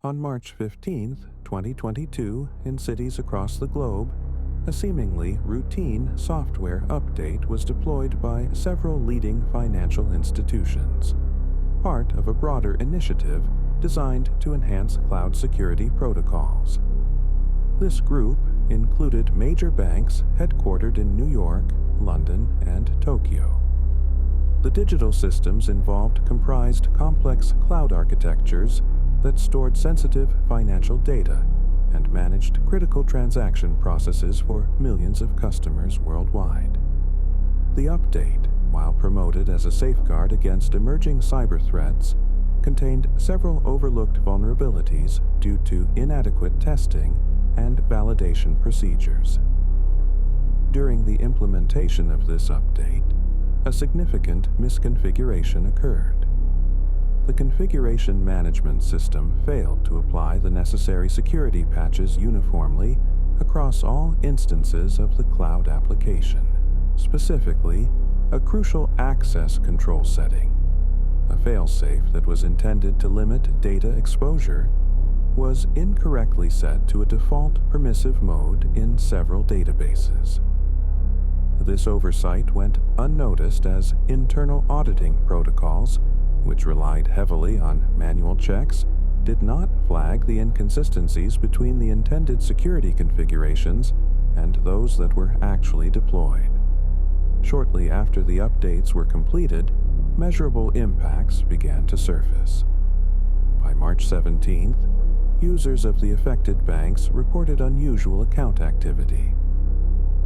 On March 15, 2022, in cities across the globe, a seemingly routine software update was deployed by several leading financial institutions, part of a broader initiative designed to enhance cloud security protocols. This group included major banks headquartered in New York, London, and Tokyo. The digital systems involved comprised complex cloud architectures that stored sensitive financial data and managed critical transaction processes for millions of customers worldwide. The update, while promoted as a safeguard against emerging cyber threats, contained several overlooked vulnerabilities due to inadequate testing and validation procedures. During the implementation of this update, a significant misconfiguration occurred. The configuration management system failed to apply the necessary security patches uniformly across all instances of the cloud application, specifically a crucial access control setting. A failsafe that was intended to limit data exposure was incorrectly set to a default permissive mode in several databases. This oversight went unnoticed as internal auditing protocols, which relied heavily on manual checks, did not flag the inconsistencies between the intended security configurations and those that were actually deployed. Shortly after the updates were completed, measurable impacts began to surface. By March 17th, users of the affected banks reported unusual account activity.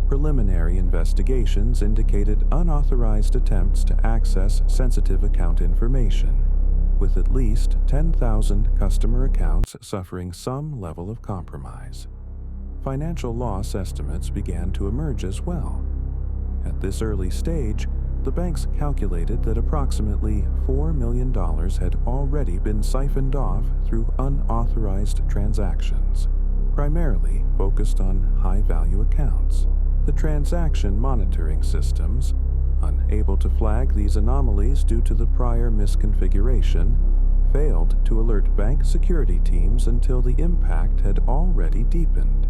Preliminary investigations indicated unauthorized attempts to access sensitive account information, with at least 10,000 customer accounts suffering some level of compromise. Financial loss estimates began to emerge as well. At this early stage, the banks calculated that approximately $4 million had already been siphoned off through unauthorized transactions, primarily focused on high-value accounts. The transaction monitoring systems, unable to flag these anomalies due to the prior misconfiguration, failed to alert bank security teams until the impact had already deepened.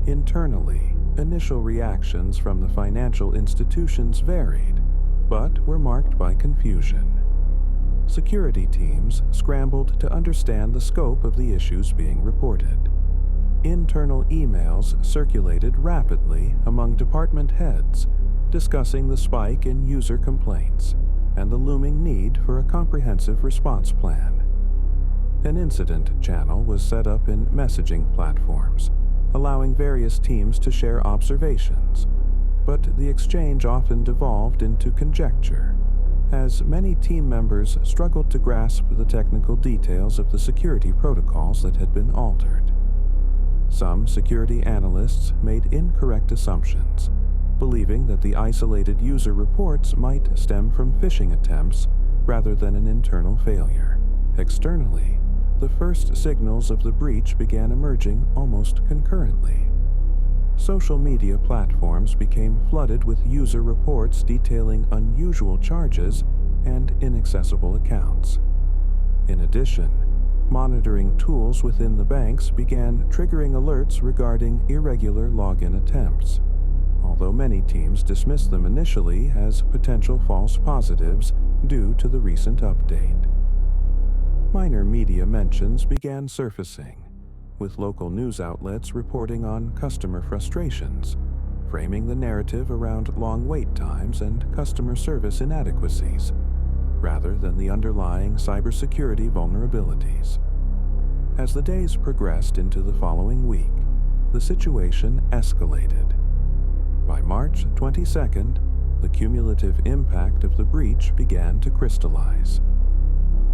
Internally, initial reactions from the financial institutions varied, but were marked by confusion. Security teams scrambled to understand the scope of the issues being reported. Internal emails circulated rapidly among department heads, discussing the spike in user complaints and the looming need for a comprehensive response plan. An incident channel was set up in messaging platforms, allowing various teams to share observations, but the exchange often devolved into conjecture, as many team members struggled to grasp the technical details of the security protocols that had been altered. Some security analysts made incorrect assumptions, believing that the isolated user reports might stem from phishing attempts rather than an internal failure. Externally, the first signals of the breach began emerging almost concurrently. Social media platforms became flooded with user reports detailing unusual charges and inaccessible accounts. In addition, monitoring tools within the banks began triggering alerts regarding irregular login attempts, although many teams dismissed them initially as potential false positives due to the recent update. Minor media mentions began surfacing, with local news outlets reporting on customer frustrations, framing the narrative around long wait times and customer service inadequacies, rather than the underlying cybersecurity vulnerabilities. As the days progressed into the following week, the situation escalated. By March 22nd, the cumulative impact of the breach began to crystallize.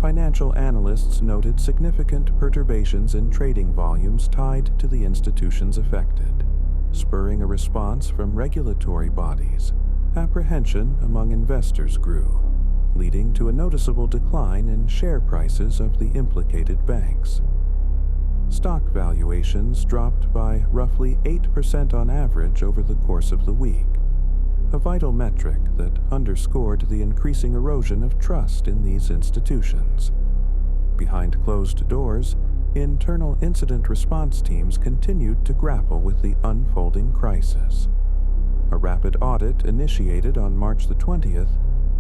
Financial analysts noted significant perturbations in trading volumes tied to the institutions affected, spurring a response from regulatory bodies. Apprehension among investors grew, leading to a noticeable decline in share prices of the implicated banks. Stock valuations dropped by roughly 8% on average over the course of the week, a vital metric that underscored the increasing erosion of trust in these institutions. Behind closed doors, internal incident response teams continued to grapple with the unfolding crisis. A rapid audit initiated on March the 20th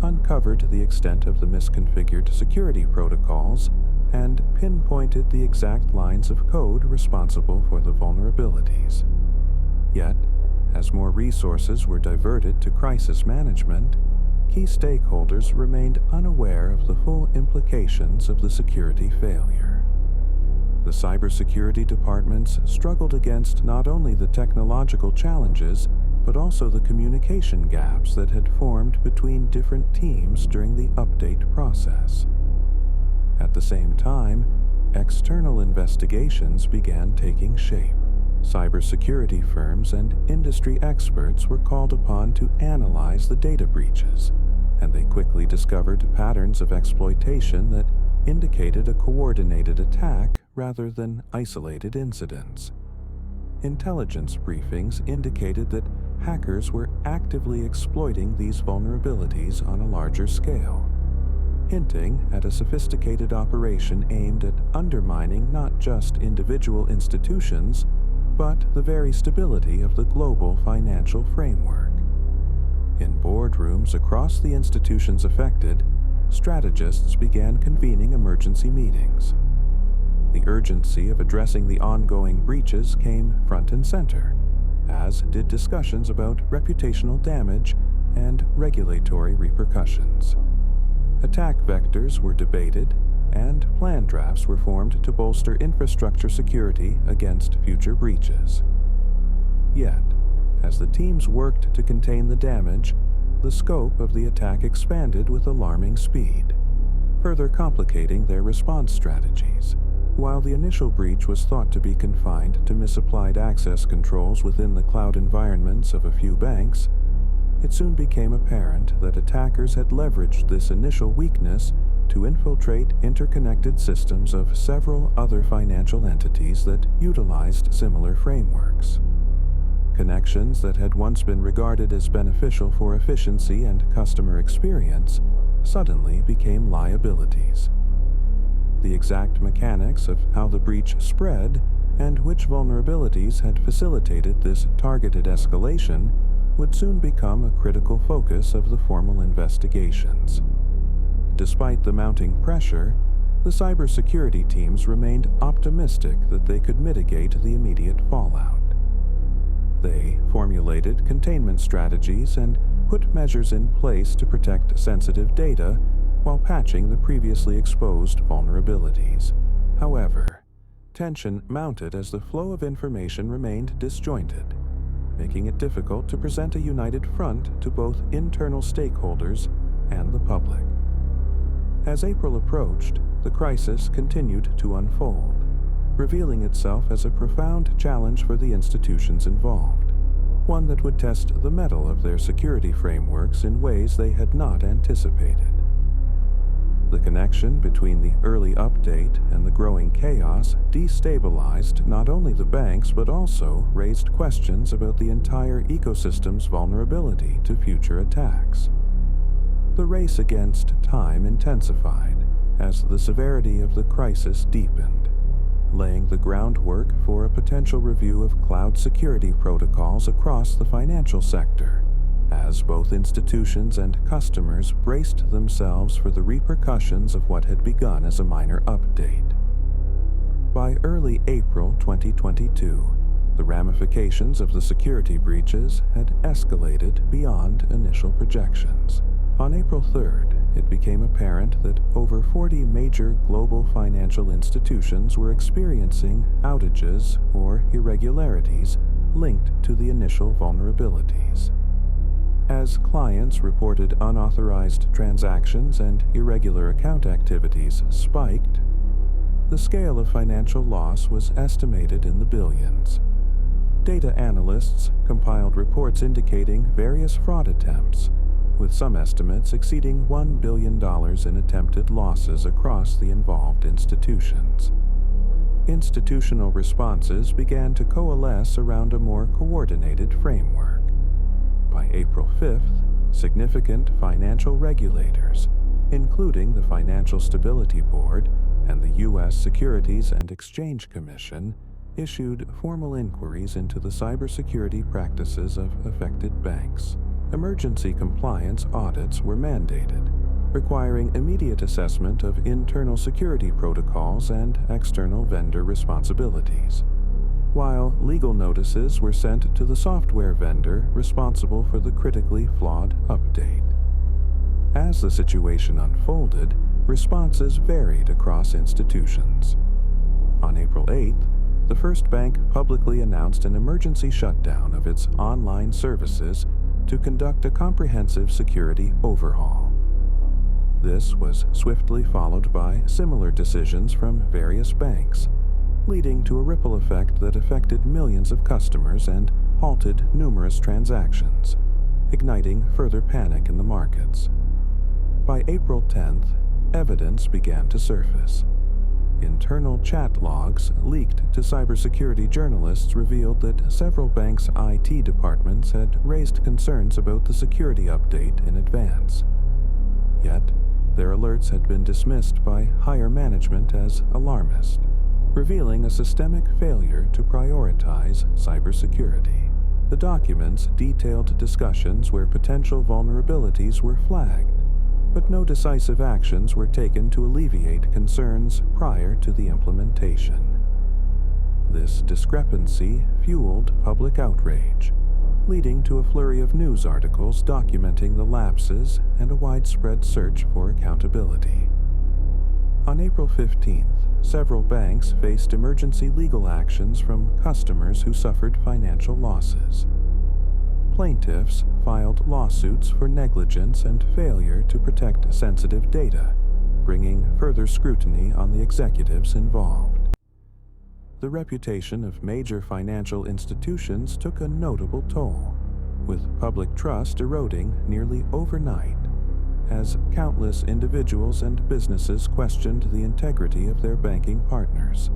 uncovered the extent of the misconfigured security protocols and pinpointed the exact lines of code responsible for the vulnerabilities. Yet, as more resources were diverted to crisis management, key stakeholders remained unaware of the full implications of the security failure. The cybersecurity departments struggled against not only the technological challenges, but also the communication gaps that had formed between different teams during the update process. At the same time, external investigations began taking shape. Cybersecurity firms and industry experts were called upon to analyze the data breaches, and they quickly discovered patterns of exploitation that indicated a coordinated attack rather than isolated incidents. Intelligence briefings indicated that hackers were actively exploiting these vulnerabilities on a larger scale, hinting at a sophisticated operation aimed at undermining not just individual institutions, but the very stability of the global financial framework. In boardrooms across the institutions affected, strategists began convening emergency meetings. The urgency of addressing the ongoing breaches came front and center, as did discussions about reputational damage and regulatory repercussions. Attack vectors were debated, and plan drafts were formed to bolster infrastructure security against future breaches. Yet, as the teams worked to contain the damage, the scope of the attack expanded with alarming speed, further complicating their response strategies. While the initial breach was thought to be confined to misapplied access controls within the cloud environments of a few banks, it soon became apparent that attackers had leveraged this initial weakness to infiltrate interconnected systems of several other financial entities that utilized similar frameworks. Connections that had once been regarded as beneficial for efficiency and customer experience suddenly became liabilities. The exact mechanics of how the breach spread and which vulnerabilities had facilitated this targeted escalation would soon become a critical focus of the formal investigations. Despite the mounting pressure, the cybersecurity teams remained optimistic that they could mitigate the immediate fallout. They formulated containment strategies and put measures in place to protect sensitive data while patching the previously exposed vulnerabilities. However, tension mounted as the flow of information remained disjointed, making it difficult to present a united front to both internal stakeholders and the public. As April approached, the crisis continued to unfold, revealing itself as a profound challenge for the institutions involved, one that would test the mettle of their security frameworks in ways they had not anticipated. The connection between the early update and the growing chaos destabilized not only the banks but also raised questions about the entire ecosystem's vulnerability to future attacks. The race against time intensified as the severity of the crisis deepened, laying the groundwork for a potential review of cloud security protocols across the financial sector, as both institutions and customers braced themselves for the repercussions of what had begun as a minor update. By early April 2022, the ramifications of the security breaches had escalated beyond initial projections. On April 3rd, it became apparent that over 40 major global financial institutions were experiencing outages or irregularities linked to the initial vulnerabilities. As clients reported unauthorized transactions and irregular account activities spiked, the scale of financial loss was estimated in the billions. Data analysts compiled reports indicating various fraud attempts, with some estimates exceeding $1 billion in attempted losses across the involved institutions. Institutional responses began to coalesce around a more coordinated framework. By April 5th, significant financial regulators, including the Financial Stability Board and the U.S. Securities and Exchange Commission issued formal inquiries into the cybersecurity practices of affected banks. Emergency compliance audits were mandated, requiring immediate assessment of internal security protocols and external vendor responsibilities, while legal notices were sent to the software vendor responsible for the critically flawed update. As the situation unfolded, responses varied across institutions. On April 8th, the First Bank publicly announced an emergency shutdown of its online services to conduct a comprehensive security overhaul. This was swiftly followed by similar decisions from various banks, leading to a ripple effect that affected millions of customers and halted numerous transactions, igniting further panic in the markets. By April 10th, evidence began to surface. Internal chat logs leaked to cybersecurity journalists revealed that several banks' IT departments had raised concerns about the security update in advance. Yet, their alerts had been dismissed by higher management as alarmist, revealing a systemic failure to prioritize cybersecurity. The documents detailed discussions where potential vulnerabilities were flagged, but no decisive actions were taken to alleviate concerns prior to the implementation. This discrepancy fueled public outrage, leading to a flurry of news articles documenting the lapses and a widespread search for accountability. On April 15th, several banks faced emergency legal actions from customers who suffered financial losses. Plaintiffs filed lawsuits for negligence and failure to protect sensitive data, bringing further scrutiny on the executives involved. The reputation of major financial institutions took a notable toll, with public trust eroding nearly overnight, as countless individuals and businesses questioned the integrity of their banking partners.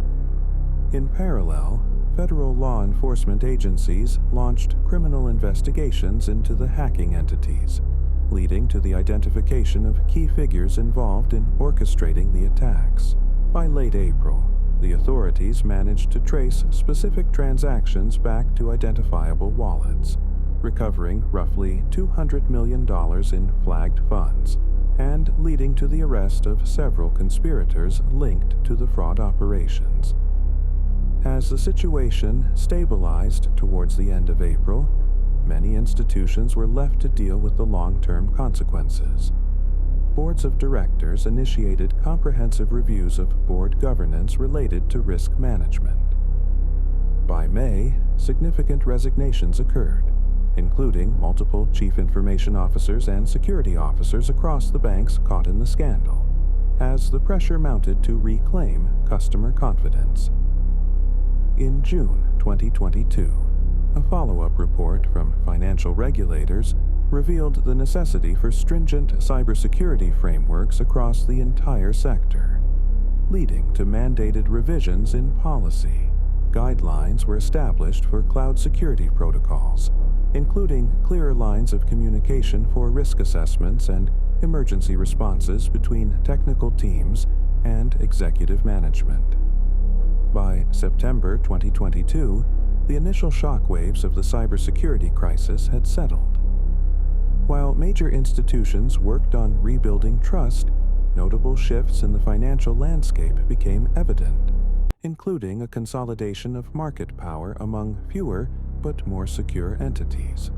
In parallel, federal law enforcement agencies launched criminal investigations into the hacking entities, leading to the identification of key figures involved in orchestrating the attacks. By late April, the authorities managed to trace specific transactions back to identifiable wallets, recovering roughly $200 million in flagged funds, and leading to the arrest of several conspirators linked to the fraud operations. As the situation stabilized towards the end of April, many institutions were left to deal with the long-term consequences. Boards of directors initiated comprehensive reviews of board governance related to risk management. By May, significant resignations occurred, including multiple chief information officers and security officers across the banks caught in the scandal, as the pressure mounted to reclaim customer confidence. In June 2022, a follow-up report from financial regulators revealed the necessity for stringent cybersecurity frameworks across the entire sector, leading to mandated revisions in policy. Guidelines were established for cloud security protocols, including clearer lines of communication for risk assessments and emergency responses between technical teams and executive management. By September 2022, the initial shockwaves of the cybersecurity crisis had settled. While major institutions worked on rebuilding trust, notable shifts in the financial landscape became evident, including a consolidation of market power among fewer but more secure entities.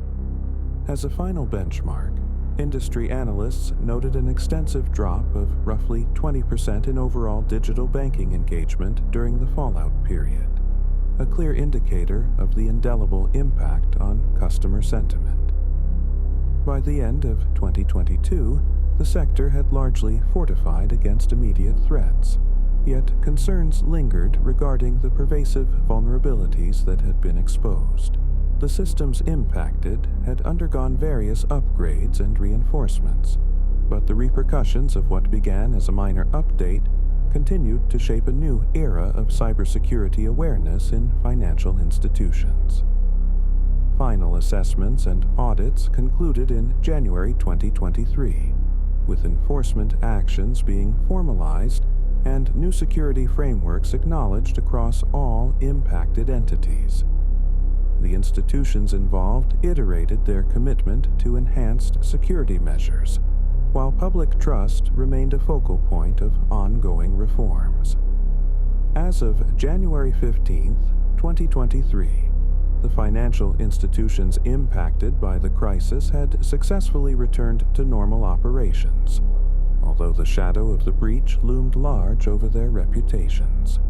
As a final benchmark, industry analysts noted an extensive drop of roughly 20% in overall digital banking engagement during the fallout period, a clear indicator of the indelible impact on customer sentiment. By the end of 2022, the sector had largely fortified against immediate threats, yet concerns lingered regarding the pervasive vulnerabilities that had been exposed. The systems impacted had undergone various upgrades and reinforcements, but the repercussions of what began as a minor update continued to shape a new era of cybersecurity awareness in financial institutions. Final assessments and audits concluded in January 2023, with enforcement actions being formalized and new security frameworks acknowledged across all impacted entities. The institutions involved iterated their commitment to enhanced security measures, while public trust remained a focal point of ongoing reforms. As of January 15, 2023, the financial institutions impacted by the crisis had successfully returned to normal operations, although the shadow of the breach loomed large over their reputations.